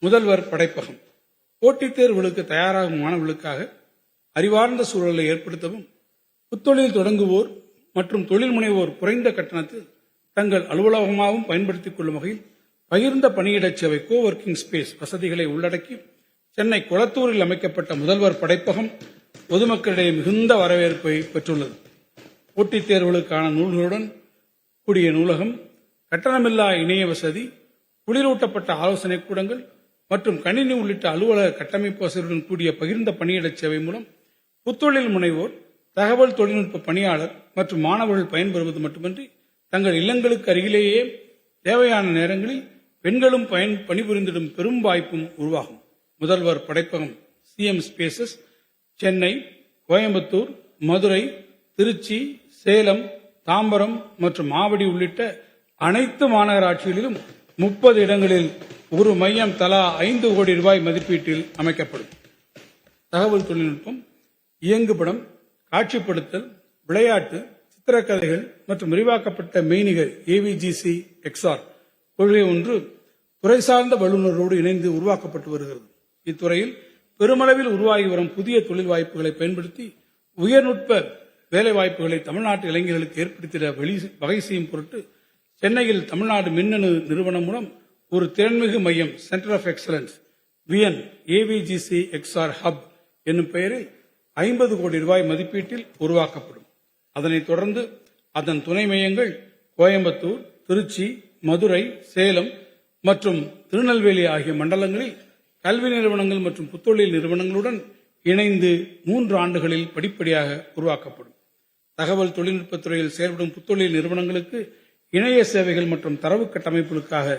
முதல்வர் படைப்பகம் போட்டித் தேர்வுகளுக்கு தயாராகும் மாணவர்களுக்காக அறிவார்ந்த சூழலை ஏற்படுத்தவும், புத்தொழில் தொடங்குவோர் மற்றும் தொழில் முனைவோர் குறைந்த கட்டணத்தில் தங்கள் அலுவலகமாகவும் பயன்படுத்திக் கொள்ளும் வகையில் பகிர்ந்த பணியிட சேவை கோவொர்க்கிங் ஸ்பேஸ் வசதிகளை உள்ளடக்கி சென்னை கொளத்தூரில் அமைக்கப்பட்ட முதல்வர் படைப்பகம் பொதுமக்களிடையே மிகுந்த வரவேற்பை பெற்றுள்ளது. போட்டித் தேர்வுகளுக்கான நூல்களுடன் கூடிய நூலகம், கட்டணமில்லா இணைய வசதி, குளிரூட்டப்பட்ட ஆலோசனை கூடங்கள் மற்றும் கணினி உள்ளிட்ட அலுவலக கட்டமைப்பு வசதியுடன் கூடிய பகிர்ந்த பணியிட சேவை மூலம் புத்தொழில் முனைவோர், தகவல் தொழில்நுட்ப பணியாளர் மற்றும் மாணவர்கள் பயன்பெறுவது மட்டுமின்றி தங்கள் இல்லங்களுக்கு அருகிலேயே தேவையான நேரங்களில் பெண்களும் பணிபுரிந்திடும் பெரும் வாய்ப்பும் உருவாகும். முதல்வர் படைப்பகம் சிஎம் ஸ்பேசஸ் சென்னை, கோயம்புத்தூர், மதுரை, திருச்சி, சேலம், தாம்பரம் மற்றும் ஆவடி உள்ளிட்ட அனைத்து மாநகராட்சிகளிலும் 30 இடங்களில் ஒரு மையம் தலா 5 கோடி ரூபாய் மதிப்பீட்டில் அமைக்கப்படும். தகவல் தொழில்நுட்பம், இயங்குபடம், காட்சிப்படுத்தல், விளையாட்டு, சித்திரக்கதைகள் மற்றும் விரிவாக்கப்பட்ட மெய்நிகர் AVGC XR கொள்கை ஒன்று துறை சார்ந்த வல்லுநரோடு இணைந்து உருவாக்கப்பட்டு வருகிறது. இத்துறையில் பெருமளவில் உருவாகி வரும் புதிய தொழில் வாய்ப்புகளை பயன்படுத்தி உயர்நுட்ப வேலை வாய்ப்புகளை தமிழ்நாட்டு இளைஞர்களுக்கு ஏற்படுத்திட வகை செய்யும் பொருட்டு சென்னையில் தமிழ்நாடு மின்னணு நிறுவனம் மூலம் ஒரு திறன்மிகு மையம் centre of excellence VN AVGC XR hub என்னும் பெயரில் 50 கோடி ரூபாய் மதிப்பீட்டில் உருவாக்கப்படும். அதனைத் தொடர்ந்து அதன் துணை மையங்கள் கோயம்புத்தூர், திருச்சி, மதுரை, சேலம் மற்றும் திருநெல்வேலி ஆகிய மண்டலங்களில் கல்வி நிறுவனங்கள் மற்றும் புத்தொழில் நிறுவனங்களுடன் இணைந்து 3 ஆண்டுகளில் படிப்படியாக உருவாக்கப்படும். தகவல் தொழில்நுட்பத்துறையில் செயல்படும் புத்தொழில் நிறுவனங்களுக்கு இணைய சேவைகள் மற்றும் தரவு கட்டமைப்புகளுக்காக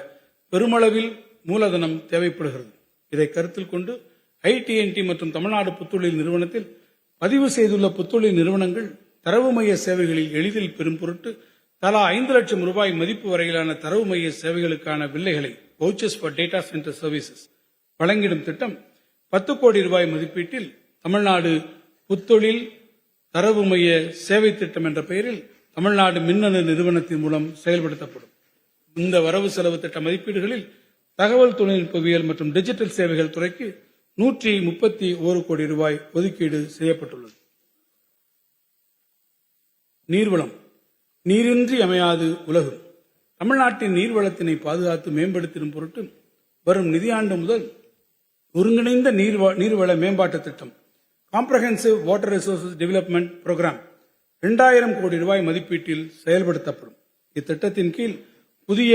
பெருமளவில் மூலதனம் தேவைப்படுகிறது. இதை கருத்தில் கொண்டு ITNT மற்றும் தமிழ்நாடு புத்தொழில் நிறுவனத்தில் பதிவு செய்துள்ள புத்தொழில் நிறுவனங்கள் தரவு மைய சேவைகளில் எளிதில் பெறும் பொருட்டு தலா 5 லட்சம் ரூபாய் மதிப்பு வரையிலான தரவு மைய சேவைகளுக்கான வில்லைகளை vouchers for data centre services வழங்கிடும் திட்டம் 10 கோடி ரூபாய் மதிப்பீட்டில் தமிழ்நாடு புத்தொழில் தரவு மைய சேவை திட்டம் என்ற பெயரில் தமிழ்நாடு மின்னணு நிறுவனத்தின் மூலம் செயல்படுத்தப்படும். இந்த வரவு செலவு திட்ட மதிப்பீடுகளில் தகவல் தொழில்நுட்பவியல் மற்றும் டிஜிட்டல் சேவைகள் துறைக்கு 131 கோடி ரூபாய் ஒதுக்கீடு செய்யப்பட்டுள்ளது. நீர்வளம், நீரின்றி அமையாது உலகு. தமிழ்நாட்டின் நீர்வளத்தினை பாதுகாத்து மேம்படுத்திடும் பொருட்டு வரும் நிதியாண்டு முதல் ஒருங்கிணைந்த நீர்வள மேம்பாட்டு திட்டம் comprehensive water resources development program 2000 கோடி ரூபாய் மதிப்பீட்டில் செயல்படுத்தப்படும். இத்திட்டத்தின் கீழ் புதிய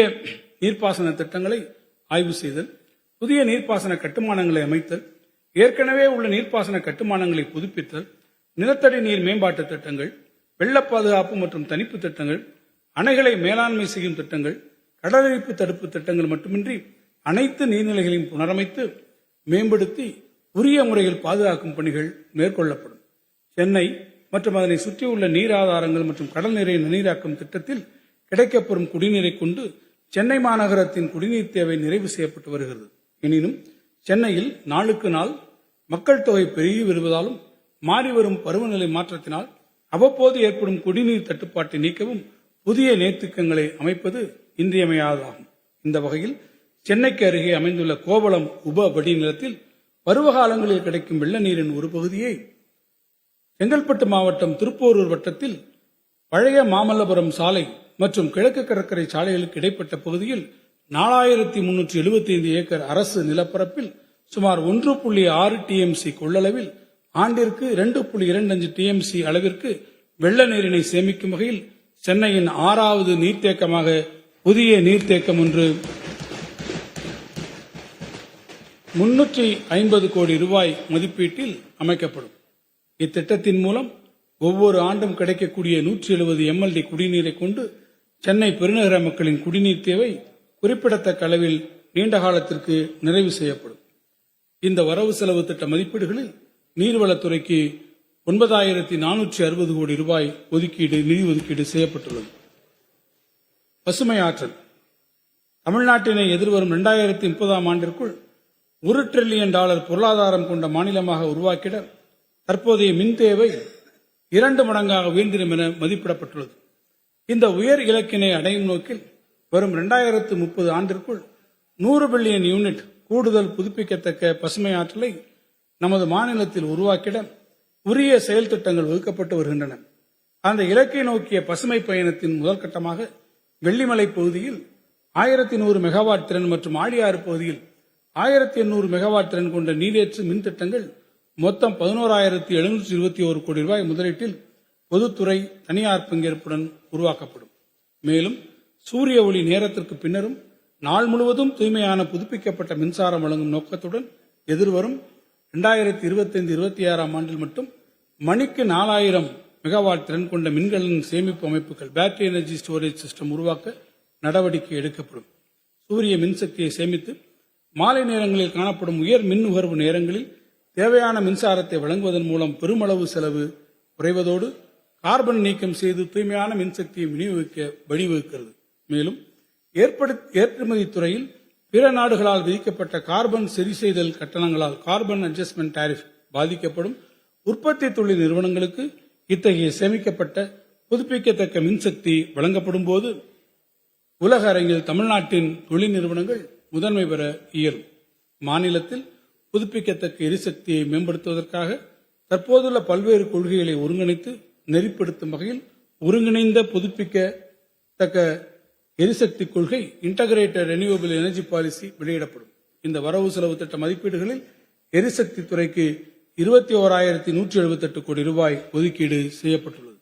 நீர்ப்பாசன திட்டங்களை ஆய்வு செய்தல், புதிய நீர்ப்பாசன கட்டுமானங்களை அமைத்தல், ஏற்கனவே உள்ள நீர்ப்பாசன கட்டுமானங்களை புதுப்பித்தல், நிலத்தடி நீர் மேம்பாட்டு திட்டங்கள், வெள்ள பாதுகாப்பு மற்றும் தணிப்பு திட்டங்கள், அணைகளை மேலாண்மை செய்யும் திட்டங்கள், கடலரிப்பு தடுப்பு திட்டங்கள் மட்டுமின்றி அனைத்து நீர்நிலைகளையும் புனரமைத்து மேம்படுத்தி உரிய முறையில் பாதுகாக்கும் பணிகள் மேற்கொள்ளப்படும். சென்னை மற்றும் அதனை சுற்றியுள்ள நீர் ஆதாரங்கள் மற்றும் கடல் நீரை நன்னீராக்கும் திட்டத்தில் கிடைக்கப்பெறும் குடிநீரை கொண்டு சென்னை மாநகரத்தின் குடிநீர் தேவை நிறைவு செய்யப்பட்டு வருகிறது. எனினும் சென்னையில் நாளுக்கு நாள் மக்கள் தொகை பெருகி வருவதாலும் மாறிவரும் பருவநிலை மாற்றத்தினால் அவ்வப்போது ஏற்படும் குடிநீர் தட்டுப்பாட்டை நீக்கவும் புதிய நீர்த்திட்டங்களை அமைப்பது இன்றியமையாததாகும். இந்த வகையில் சென்னைக்கு அருகே அமைந்துள்ள கோவளம் உப வடிநிலத்தில் பருவகாலங்களில் கிடைக்கும் வெள்ள நீரின் ஒரு பகுதியை செங்கல்பட்டு மாவட்டம் திருப்போரூர் வட்டத்தில் பழைய மாமல்லபுரம் சாலை மற்றும் கிழக்கு கடற்கரை சாலைகளுக்கு இடைப்பட்ட பகுதியில் 4375 ஏக்கர் அரசு நிலப்பரப்பில் சுமார் 1.6 TMC கொள்ளளவில் ஆண்டிற்கு 2.25 TMC அளவிற்கு வெள்ள நீரினை சேமிக்கும் வகையில் சென்னையின் 6வது நீர்த்தேக்கமாக புதிய நீர்த்தேக்கம் ஒன்று 350 கோடி ரூபாய் மதிப்பீட்டில் அமைக்கப்படும். இத்திட்டத்தின் மூலம் ஒவ்வொரு ஆண்டும் கிடைக்கக்கூடிய 170 MLD குடிநீரை கொண்டு சென்னை பெருநகர மக்களின் குடிநீர் தேவை குறிப்பிடத்தக்க அளவில் நீண்ட காலத்திற்கு நிறைவு செய்யப்படும். இந்த வரவு செலவு திட்ட மதிப்பீடுகளில் நீர்வளத்துறைக்கு 9460 கோடி ரூபாய் நிதி ஒதுக்கீடு செய்யப்பட்டுள்ளது. பசுமை ஆற்றல், தமிழ்நாட்டினை எதிர்வரும் 2030 ஆண்டிற்குள் $1 டிரில்லியன் பொருளாதாரம் கொண்ட மாநிலமாக உருவாக்கிட தற்போதைய மின் தேவை 2 மடங்காக உயர்ந்திடும் என மதிப்பிடப்பட்டுள்ளது. இந்த உயர் இலக்கினை அடையும் நோக்கில் வரும் 2030 ஆண்டிற்குள் 100 பில்லியன் யூனிட் கூடுதல் புதுப்பிக்கத்தக்க பசுமை ஆற்றலை நமது மாநிலத்தில் உருவாக்கிட உரிய செயல் திட்டங்கள் வகுக்கப்பட்டு வருகின்றன. அந்த இலக்கை நோக்கிய பசுமை பயணத்தின் முதல் கட்டமாக வெள்ளிமலை பகுதியில் 1100 மெகாவாட் திறன் மற்றும் ஆழியாறு பகுதியில் 1800 மெகாவாட் திறன் கொண்ட நீரேற்று மின் திட்டங்கள் மொத்தம் 11,721 கோடி ரூபாய் முதலீட்டில் பொதுத்துறை தனியார் பங்கேற்புடன் உருவாக்கப்படும். மேலும் சூரிய ஒளி நேரத்திற்கு பின்னரும் நாள் முழுவதும் தூய்மையான புதுப்பிக்கப்பட்ட மின்சாரம் வழங்கும் நோக்கத்துடன் எதிர்வரும் 2025-26 ஆண்டில் மட்டும் மணிக்கு 4000 மெகாவாட் திறன் கொண்ட மின்கலன் சேமிப்பு அமைப்புகள் பேட்டரி எனர்ஜி ஸ்டோரேஜ் சிஸ்டம் உருவாக்க நடவடிக்கை எடுக்கப்படும். சூரிய மின்சக்தியை சேமித்து மாலை நேரங்களில் காணப்படும் உயர் மின் நுகர்வு நேரங்களில் தேவையான மின்சாரத்தை வழங்குவதன் மூலம் பெருமளவு செலவு குறைவதோடு கார்பன் நீக்கம் செய்து தூய்மையான மின்சக்தியை விநியோகிக்க வழிவகுக்கிறது. மேலும் ஏற்றுமதி துறையில் பிற நாடுகளால் விதிக்கப்பட்ட கார்பன் சரி செய்தல் கட்டணங்களால் கார்பன் அட்ஜஸ்ட்மெண்ட் டாரிஃப் பாதிக்கப்படும் உற்பத்தி தொழில் நிறுவனங்களுக்கு இத்தகைய சேமிக்கப்பட்ட புதுப்பிக்கத்தக்க மின்சக்தி வழங்கப்படும் போது உலக அரங்கில் தமிழ்நாட்டின் தொழில் நிறுவனங்கள் முதன்மை பெற இயலும். மாநிலத்தில் புதுப்பிக்கத்தக்க எரிசக்தியை மேம்படுத்துவதற்காக தற்போதுள்ள பல்வேறு கொள்கைகளை ஒருங்கிணைத்து நெறிப்படுத்தும் வகையில் ஒருங்கிணைந்த புதுப்பிக்கத்தக்க எரிசக்தி கொள்கை இன்டகிரேட்டட் ரெனியூவபிள் எனர்ஜி பாலிசி வெளியிடப்படும். இந்த வரவு செலவு திட்ட மதிப்பீடுகளில் எரிசக்தி துறைக்கு 21,178 கோடி ரூபாய் ஒதுக்கீடு செய்யப்பட்டுள்ளது.